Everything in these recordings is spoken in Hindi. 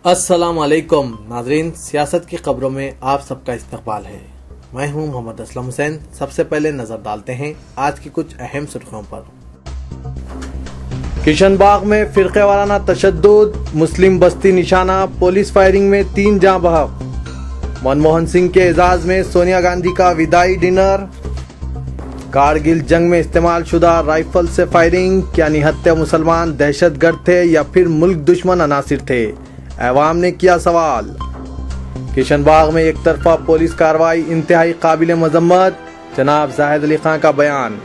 अस्सलाम वालेकुम नाज़रीन, सियासत की खबरों में आप सबका इस्तकबाल है। मैं हूं मोहम्मद असलम हुसैन। सबसे पहले नजर डालते हैं आज की कुछ अहम सुर्खियों पर। किशनबाग में फिरके वाराना तशद्दुद, मुस्लिम बस्ती निशाना, पुलिस फायरिंग में 3 जाँ बहक। मनमोहन सिंह के एजाज में सोनिया गांधी का विदाई डिनर। कारगिल जंग में इस्तेमाल शुदा राइफल से फायरिंग, क्या निहत्थे मुसलमान दहशतगर्द थे या फिर मुल्क दुश्मन अनासिर थे, अवाम ने किया सवाल। किशनबाग में एक तरफा पुलिस कार्रवाई इंतहाई काबिल मजम्मत, जनाब जाहिद अली खान का बयान।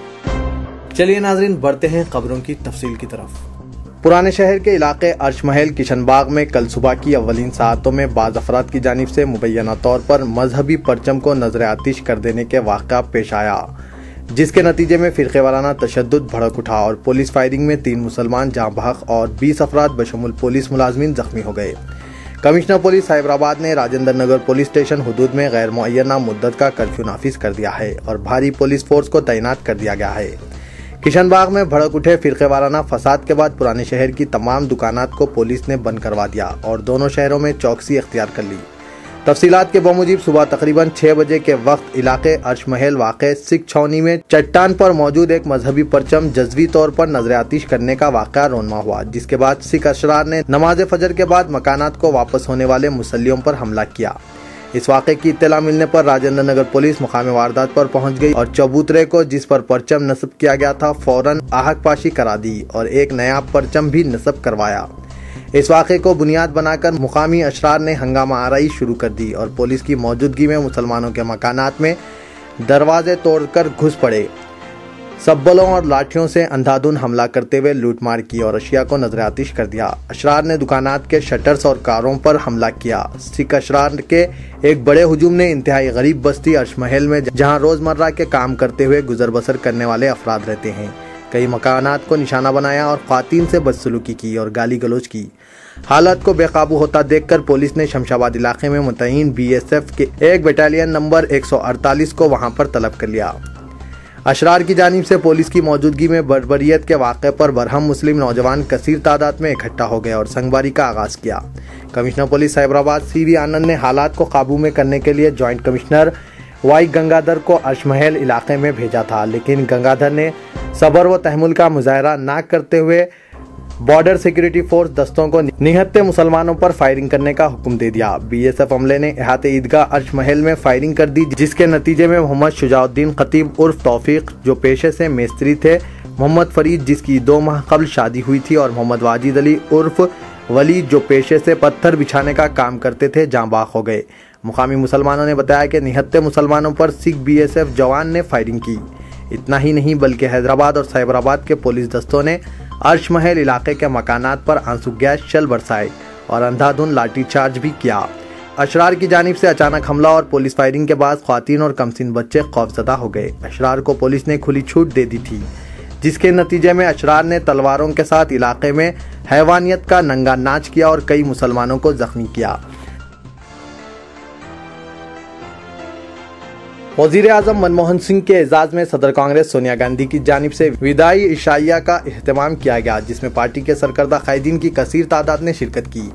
चलिए नाजरीन, बढ़ते हैं खबरों की तफसील की तरफ। पुराने शहर के इलाके अर्श महल किशनबाग में कल सुबह की अव्वलीन सातों में बाज अफराद की जानिब से मुबैना तौर पर मजहबी परचम को नजर आतिश कर देने के वाक़या पेश आया, जिसके नतीजे में फिरके वाराना तशद्दुद भड़क उठा और पुलिस फायरिंग में 3 मुसलमान जाँ बहक और 20 अफराद बशमुल पुलिस मुलाजमीन जख्मी हो गए। कमिश्नर पुलिस साइबराबाद ने राजेंद्र नगर पुलिस स्टेशन हुदूद में गैर मुअय्यना मुद्दत का कर्फ्यू नाफिज कर दिया है और भारी पुलिस फोर्स को तैनात कर दिया गया है। किशनबाग में भड़क उठे फिरके वाराना फसाद के बाद पुराने शहर की तमाम दुकानात को पुलिस ने बंद करवा दिया और दोनों शहरों में चौकसी अख्तियार कर ली। तफसीलात के बमुजीब सुबह तकरीबन 6 बजे के वक्त इलाके अर्श महल वाक़े सिख छावनी में चट्टान पर मौजूद एक मजहबी परचम जज्वी तौर पर नजर आतिश करने का वाक़या रोनमा हुआ, जिसके बाद सिख अशरार ने नमाज फजर के बाद मकानात को वापस होने वाले मुसल्लियों पर हमला किया। इस वाक़े की इत्तला मिलने पर राजेंद्र नगर पुलिस मुकाम वारदात पर पहुंच गई और चबूतरे को जिस पर परचम नस्ब किया गया था फौरन आहक पाशी करा दी और एक नया परचम भी नस्ब करवाया। इस वाक़े को बुनियाद बनाकर मुकामी अशरार ने हंगामा आराई शुरू कर दी और पुलिस की मौजूदगी में मुसलमानों के मकानात में दरवाजे तोड़कर घुस पड़े। सब्बलों और लाठियों से अंधाधुन हमला करते हुए लूटमार की और अशिया को नजर आतिश कर दिया। अशरार ने दुकानात के शटर्स और कारों पर हमला किया। सिख अशरार के एक बड़े हुजूम ने इंतहाई गरीब बस्ती अर्श महल में, जहां रोजमर्रा के काम करते हुए गुजर बसर करने वाले अफराद रहते हैं, कई मकानात को निशाना बनाया और ख्वातीन से बदसलूकी की और गाली गलौज की। हालत को बेकाबू होता देखकर पुलिस ने शमशाबाद इलाके में मुतय्यन BSF के एक बटालियन नंबर 148 को वहां पर तलब कर लिया। अशरार की जानिब से पुलिस की मौजूदगी में बर्बरियत के वाक़े पर बरहम मुस्लिम नौजवान कसीर तादाद में इकट्ठा हो गए और संगबारी का आगाज किया। कमिश्नर पुलिस साइबराबाद CV आनंद ने हालात को काबू में करने के लिए ज्वाइंट कमिश्नर Y गंगाधर को अर्श महल इलाके में भेजा था, लेकिन गंगाधर ने सबर व तहमुल का मुजाहरा न करते हुए बॉर्डर सिक्योरिटी फोर्स दस्तों को निहत्थे मुसलमानों पर फायरिंग करने का हुक्म दे दिया। BSF अमले ने इहाते ईदगाह अर्श महल में फायरिंग कर दी, जिसके नतीजे में मोहम्मद शुजाउद्दीन खतीब उर्फ तौफीक, जो पेशे से मेस्त्री थे, मोहम्मद फरीद जिसकी 2 माह कबल शादी हुई थी और मोहम्मद वाजिद अली उर्फ वली जो पेशे से पत्थर बिछाने का काम करते थे, जाँ बहक हो गए। मुकामी मुसलमानों ने बताया कि निहत्थे मुसलमानों पर सिख BSF जवान ने फायरिंग की। इतना ही नहीं बल्कि हैदराबाद और साइबराबाद के पुलिस दस्तों ने अर्श महल इलाके के मकानात पर आंसू गैस शल बरसाए और अंधाधुन लाठीचार्ज भी किया। अशरार की जानिब से अचानक हमला और पुलिस फायरिंग के बाद ख्वातीन और कमसिन बच्चे खौफजदा हो गए। अशरार को पुलिस ने खुली छूट दे दी थी, जिसके नतीजे में अशरार ने तलवारों के साथ इलाके में हैवानियत का नंगा नाच किया और कई मुसलमानों को जख्मी किया। वज़ीर आज़म मनमोहन सिंह के एजाज में सदर कांग्रेस सोनिया गांधी की जानिब से विदाई इशाइया का एहतमाम किया गया, जिसमें पार्टी के सरकर्दा कायदीन की कसीर तादाद ने शिरकत की,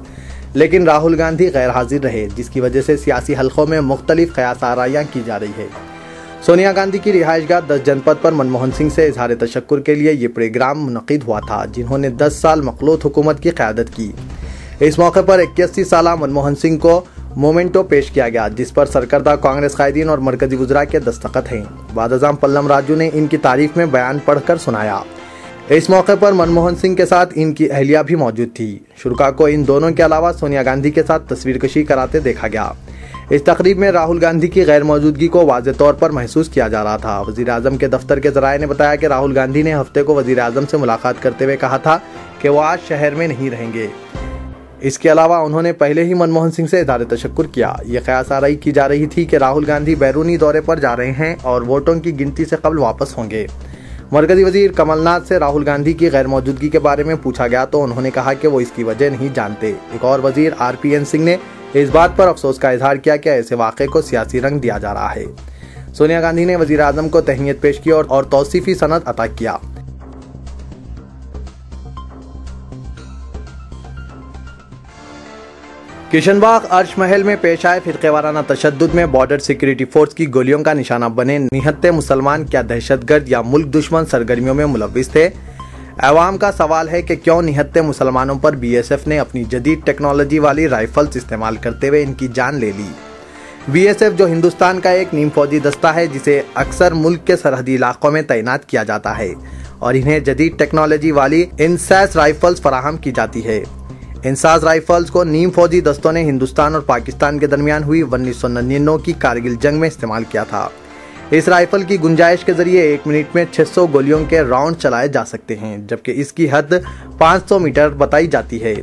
लेकिन राहुल गांधी गैर हाजिर रहे, जिसकी वजह से सियासी हलकों में मुख्तलिफ क़यास आराइयाँ की जा रही है। सोनिया गांधी की रिहाइशगाह 10 जनपद पर मनमोहन सिंह से इजहार तशक्कुर के लिए ये प्रोग्राम मुनक़िद हुआ था, जिन्होंने 10 साल मखलूत हुकूमत की क़यादत की। इस मौके पर 81 साला मनमोहन सिंह को मोमेंटो पेश किया गया, जिस पर सरकर्दा कांग्रेस कायदीन और मरकजी वज़रा के दस्तखत हैं। वज़ीर-ए-आज़म पल्लम राजू ने इनकी तारीफ में बयान पढ़कर सुनाया। इस मौके पर मनमोहन सिंह के साथ इनकी अहलिया भी मौजूद थी। शुरका को इन दोनों के अलावा सोनिया गांधी के साथ तस्वीर कशी कराते देखा गया। इस तकरीब में राहुल गांधी की गैर मौजूदगी को वाज़ेह तौर पर महसूस किया जा रहा था। वज़ीर-ए-आज़म के दफ्तर के ज़राए ने बताया कि राहुल गांधी ने हफ्ते को वज़ीर-ए-आज़म से मुलाकात करते हुए कहा था कि वो आज शहर में नहीं रहेंगे। इसके अलावा उन्होंने पहले ही मनमोहन सिंह से इज़हार तशक्कुर किया। ये क़यास आराई की जा रही थी कि राहुल गांधी बैरूनी दौरे पर जा रहे हैं और वोटों की गिनती से कबल वापस होंगे। मरकजी वजीर कमलनाथ से राहुल गांधी की गैर मौजूदगी के बारे में पूछा गया तो उन्होंने कहा कि वो इसकी वजह नहीं जानते। एक और वजीर RPN सिंह ने इस बात पर अफसोस का इजहार किया कि ऐसे वाक़े को सियासी रंग दिया जा रहा है। सोनिया गांधी ने वज़ीर आज़म को तहनीत पेश की और तौसीफ़ी सनद अता किया। किशनबाग अर्श महल में पेश आए फिरके वाराना तशद्दुद में बॉर्डर सिक्योरिटी फोर्स की गोलियों का निशाना बने निहत्ते मुसलमान क्या दहशतगर्द या मुल्क दुश्मन सरगर्मियों में मुलव्विस थे। अवाम का सवाल है कि क्यों निहत्ते मुसलमानों पर बीएसएफ ने अपनी जदीद टेक्नोलॉजी वाली राइफल्स इस्तेमाल करते हुए इनकी जान ले ली। बीएसएफ जो हिंदुस्तान का एक नीम फौजी दस्ता है जिसे अक्सर मुल्क के सरहदी इलाकों में तैनात किया जाता है और इन्हें जदीद टेक्नोलॉजी वाली इंसास राइफल्स फराहम की जाती है। इंसास राइफल्स को नीम फौजी दस्तों ने हिंदुस्तान और पाकिस्तान के दरमियान हुई 1999 की कारगिल जंग में इस्तेमाल किया था। इस राइफल की गुंजाइश के जरिए 1 मिनट में 600 गोलियों के राउंड चलाए जा सकते हैं, जबकि इसकी हद 500 मीटर बताई जाती है।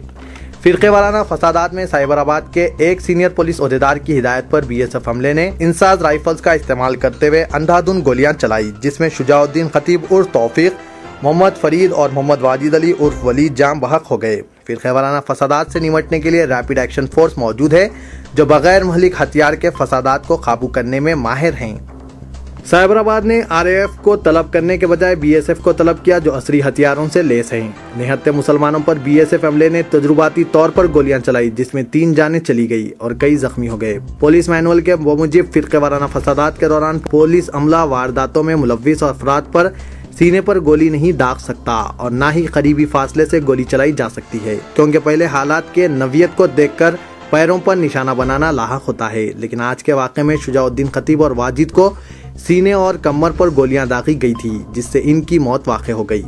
फिरके वाराना फसादात में साइबराबाद के एक सीनियर पुलिस ओहदेदार की हिदायत पर बीएसएफ हमले ने इंसास राइफल्स का इस्तेमाल करते हुए अंधाधुन गोलियां चलाई, जिसमें शुजाउद्दीन खतीब उर्फ तौफीक, मोहम्मद फरीद और मोहम्मद वाजिद अली उर्फ वलीद जाम बहक हो गए। फिरके वाराना फसादात से निपटने के लिए रैपिड एक्शन फोर्स मौजूद है जो बगैर महलिक हथियार के फसादात को काबू करने में माहिर हैं। साइबराबाद ने आरएएफ को तलब करने के बजाय बीएसएफ को तलब किया जो असली हथियारों से लैस हैं। निहत्ते मुसलमानों पर बीएसएफ अमले ने तजुर्बाती तौर पर गोलियां चलाई, जिसमें 3 जानें चली गई और कई जख्मी हो गए। पुलिस मैनुअल के मुताबिक फिरके वाराना फसादात के दौरान पुलिस अमला वारदातों में मुलव्विस अफराद पर सीने पर गोली नहीं दाग सकता और न ही करीबी फासले से गोली चलाई जा सकती है, क्योंकि पहले हालात के नवियत को देखकर पैरों पर निशाना बनाना लाहक होता है। लेकिन आज के वाक़े में शुजाउद्दीन खतीब और वाजिद को सीने और कमर पर गोलियां दागी गई थी, जिससे इनकी मौत वाक़ हो गई।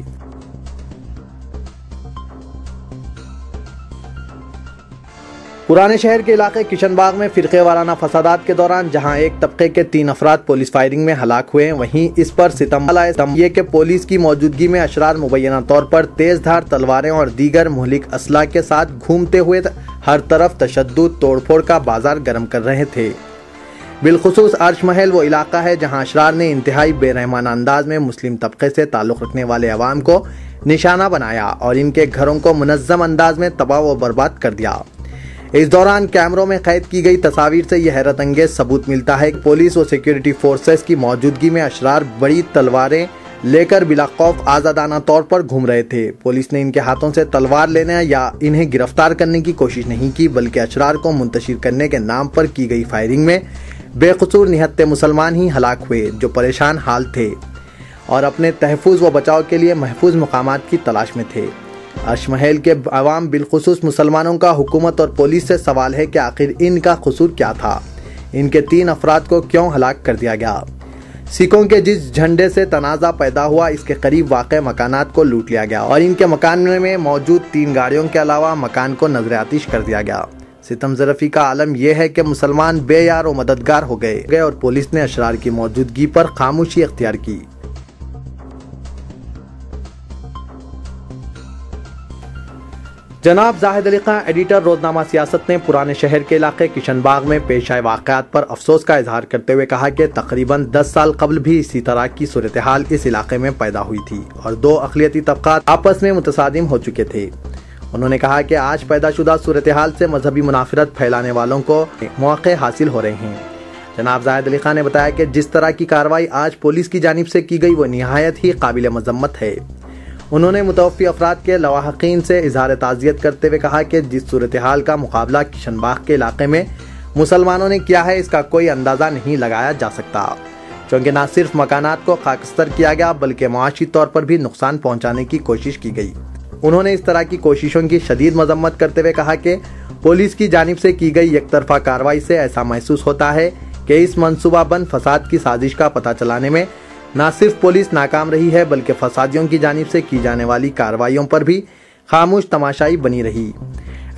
पुराने शहर के इलाके किशनबाग में फिरके वाराना फसादात के दौरान जहां एक तबके के 3 अफराद पुलिस फायरिंग में हलाक हुए, वहीं इस पर सितम ये के पुलिस की मौजूदगी में अशरार मुबैना तौर पर तेज धार तलवारें और दीगर मुहलिक असला के साथ घूमते हुए हर तरफ तशद्दुद तोड़फोड़ का बाजार गर्म कर रहे थे। बिलखुसूस अर्श महल वो इलाका है जहां अशरार ने इंतहाई बेरहमाना अंदाज में मुस्लिम तबके से ताल्लुक़ रखने वाले अवाम को निशाना बनाया और इनके घरों को मुनज़्ज़म अंदाज में तबाह व बर्बाद कर दिया। इस दौरान कैमरों में कैद की गई तस्वीर से यह हैरत अंगेज सबूत मिलता है कि पुलिस और सिक्योरिटी फोर्सेस की मौजूदगी में अशरार बड़ी तलवारें लेकर बिला खौफ आज़ादाना तौर पर घूम रहे थे। पुलिस ने इनके हाथों से तलवार लेने या इन्हें गिरफ्तार करने की कोशिश नहीं की, बल्कि अशरार को मुंतशिर करने के नाम पर की गई फायरिंग में बेकसूर निहत्ते मुसलमान ही हलाक हुए जो परेशान हाल थे और अपने तहफ़्फ़ुज़ व बचाव के लिए महफूज मकामात की तलाश में थे। अर्श महल के अवाम बिलखुसूस मुसलमानों का हुकूमत और पुलिस से सवाल है कि आखिर इनका कसूर क्या था, इनके 3 अफराद को क्यों हलाक कर दिया गया। सिखों के जिस झंडे से तनाज़ा पैदा हुआ इसके करीब वाक़ मकानात को लूट लिया गया और इनके मकान में मौजूद 3 गाड़ियों के अलावा मकान को नजर आतिश कर दिया गया। सितम ज़रफ़ी का आलम यह है कि मुसलमान बेयार और मददगार हो गए और पुलिस ने अशरार की मौजूदगी पर खामोशी अख्तियार की। जनाब जाहिद अली खान एडिटर रोजनामा सियासत ने पुराने शहर के इलाके किशनबाग में पेश आए वाक़यात पर अफसोस का इजहार करते हुए कहा कि तकरीबन 10 साल कबल भी इसी तरह की सूरत हाल इस इलाके में पैदा हुई थी और 2 अक़लियती तबक़ात आपस में मुतसादिम हो चुके थे। उन्होंने कहा कि आज पैदाशुदा सूरत हाल से मजहबी मुनाफिरत फैलाने वालों को मौके हासिल हो रहे हैं। जनाब जाहिद अली खान ने बताया कि जिस तरह की कार्रवाई आज पुलिस की जानिब से की गई वो निहायत ही काबिल मज़म्मत है। उन्होंने मुतवफ़्फ़ी अफराद के लवाहक़ीन से इज़हार ताज़ियत करते हुए कहा कि जिस सूरत हाल का मुकाबला किशनबाग के इलाके में मुसलमानों ने किया है इसका कोई अंदाज़ा नहीं लगाया जा सकता, क्योंकि न सिर्फ मकानात को खाकस्तर किया गया बल्कि मुआशी तौर पर भी नुकसान पहुँचाने की कोशिश की गई। उन्होंने इस तरह की कोशिशों की शदीद मजम्मत करते हुए कहा कि पुलिस की जानिब से की गई एक तरफा कार्रवाई से ऐसा महसूस होता है कि इस मनसूबाबंद फसाद की साजिश का पता चलाने में न सिर्फ पुलिस नाकाम रही है बल्कि फसादियों की जानिब से की जाने वाली कार्रवाइयों पर भी खामोश तमाशाई बनी रही।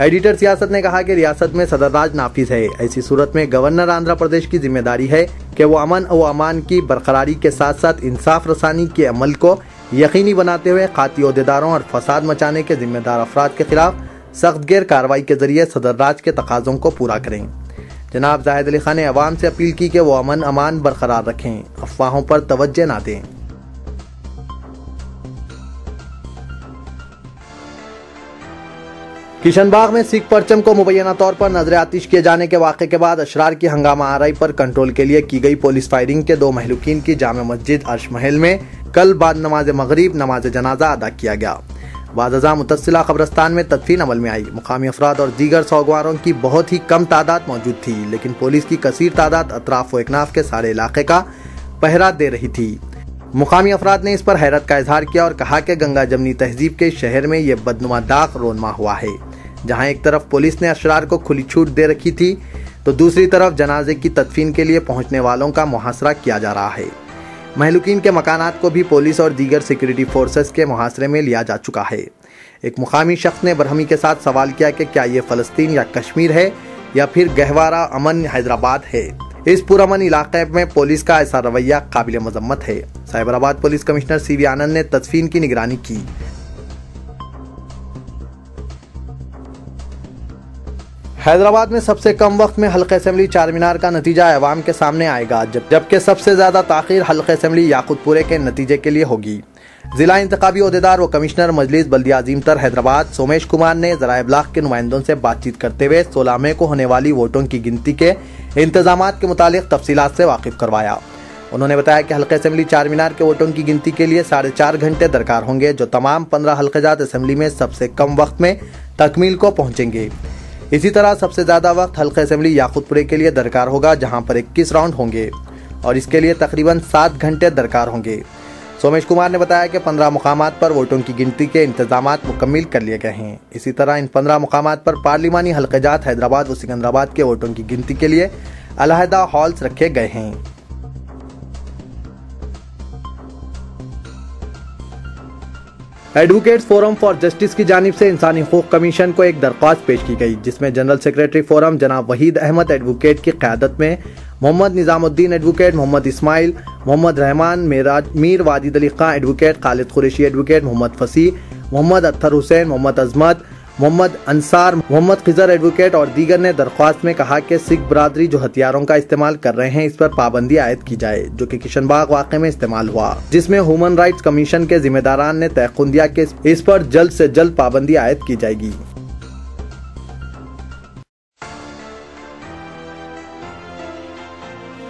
एडिटर सियासत ने कहा कि रियासत में सदरराज नाफिज है, ऐसी सूरत में गवर्नर आंध्र प्रदेश की जिम्मेदारी है कि वो अमन व अमान की बरकरारी के साथ साथ इंसाफ रसानी के अमल को यकीनी बनाते हुए खाती ओहदेदारों और फसाद मचाने के जिम्मेदार अफराद के खिलाफ सख्त गैर कार्रवाई के जरिए सदरराज के तकाज़ों को पूरा करें। जनाब जाहिद अली खान ने अवाम से अपील की कि वो अमन अमान बरकरार रखें, अफवाहों पर तवज्जो ना दें। किशनबाग में सिख परचम को मुबैना तौर पर नजर आतिश किए जाने के वाक़े के बाद अशरार की हंगामा आराई पर कंट्रोल के लिए की गई पुलिस फायरिंग के 2 महलूकीन की जामे मस्जिद अर्श महल में कल बाद नमाज मगरिब नमाज जनाजा अदा किया गया। वाज़ा मुतस्सिला कब्रिस्तान में तदफीन अमल में आई। मुकामी अफराद और दीगर सौगवारों की बहुत ही कम तादाद मौजूद थी, लेकिन पुलिस की कसीर तादाद अतराफ व इकनाफ के सारे इलाके का पहरा दे रही थी। मुकामी अफराद ने इस पर हैरत का इजहार किया और कहा कि गंगा जमनी तहजीब के शहर में ये बदनुमा दाग रोनमा हुआ है, जहाँ एक तरफ पुलिस ने अशरार को खुली छूट दे रखी थी तो दूसरी तरफ जनाजे की तदफीन के लिए पहुंचने वालों का मुहासरा किया जा रहा है। महलूकीन के मकानात को भी पुलिस और दीगर सिक्योरिटी फोर्सेस के मुहासरे में लिया जा चुका है। एक मुकामी शख्स ने बरहमी के साथ सवाल किया कि क्या ये फ़लस्तीन या कश्मीर है या फिर गहवारा अमन हैदराबाद है। इस पुरअमन इलाके में पुलिस का ऐसा रवैया काबिल मजम्मत है। साइबराबाद पुलिस कमिश्नर CV आनंद ने तदफीन की निगरानी की। हैदराबाद में सबसे कम वक्त में हल्का असेंबली चारमीनार का नतीजा अवाम के सामने आएगा, जबकि सबसे ज्यादा ताखीर हल्का असेंबली याकूतपुरे के नतीजे के लिए होगी। जिला इंतखाबी ओहदेदार व कमिश्नर मजलिस बल्दिया अजीमतर हैदराबाद सोमेश कुमार ने ज़राए इब्लाग के नुमाइंदों से बातचीत करते हुए 16 मई को होने वाली वोटों की गिनती के इंतजामात के मुतालिक तफसीलात से वाकिफ करवाया। उन्होंने बताया कि हल्का असेंबली चारमीनार के वोटों की गिनती के लिए 4.5 घंटे दरकार होंगे, जो तमाम 15 हल्क़ाजात असेंबली में सबसे कम वक्त में तकमील को पहुँचेंगे। इसी तरह सबसे ज्यादा वक्त हल्का असेंबली याकूतपुरे के लिए दरकार होगा, जहां पर 21 राउंड होंगे और इसके लिए तकरीबन 7 घंटे दरकार होंगे। सोमेश कुमार ने बताया कि 15 मुकामात पर वोटों की गिनती के इंतजामात मुकम्मिल कर लिए गए हैं। इसी तरह इन 15 मुकामात पर पार्लिमानी हल्क़ाजात हैदराबाद व सिकंदराबाद के वोटों की गिनती के लिए अलहदा हॉल्स रखे गए हैं। एडवोकेट्स फोरम फॉर जस्टिस की जानिब से इंसानी हकूक़ कमीशन को एक दरख्वास्त पेश की गई, जिसमें जनरल सेक्रेटरी फोरम जनाब वहीद अहमद एडवोकेट की क़यादत में मोहम्मद निज़ामुद्दीन एडवोकेट, मोहम्मद इस्माइल, मोहम्मद रहमान, मीर वाजिद अली खां एडवोकेट, खालिद कुरैशी एडवोकेट, मोहम्मद फसी, मोहम्मद अत्तर हुसैन, मोहम्मद अजमत, मोहम्मद अंसार, मोहम्मद खिजर एडवोकेट और दीगर ने दरख्वास्त में कहा कि सिख बरादरी जो हथियारों का इस्तेमाल कर रहे हैं, इस पर पाबंदी आयद की जाए, जो कि किशनबाग वाक़े में इस्तेमाल हुआ, जिसमें ह्यूमन राइट्स कमीशन के जिम्मेदारान ने तयक़ुन दिया कि इस पर जल्द से जल्द पाबंदी आयद की जाएगी।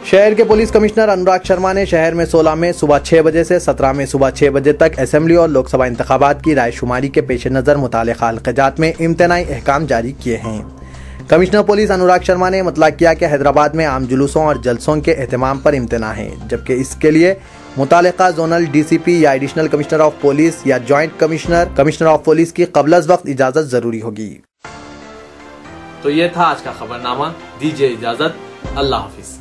शहर के पुलिस कमिश्नर अनुराग शर्मा ने शहर में 16 मई सुबह 6 बजे से 17 मई सुबह 6 बजे तक असेंबली और लोकसभा इंतखाबात की रायशुमारी के पेश नज़र मुतालिका हल्क़ाजात में इम्तनाई अहकाम जारी किए हैं। कमिश्नर पुलिस अनुराग शर्मा ने मतला किया कि हैदराबाद में आम जुलूसों और जलसों के एहतमाम पर इम्तना है, जबकि इसके लिए मुतालिका जोनल DCP या एडिशनल कमिश्नर ऑफ पुलिस या जॉइंट कमिश्नर ऑफ पुलिस की क़ब्ल अज़ वक्त इजाज़त ज़रूरी होगी। तो ये था आज का खबरनामा। दीजिए इजाज़त, अल्लाह हाफिज़।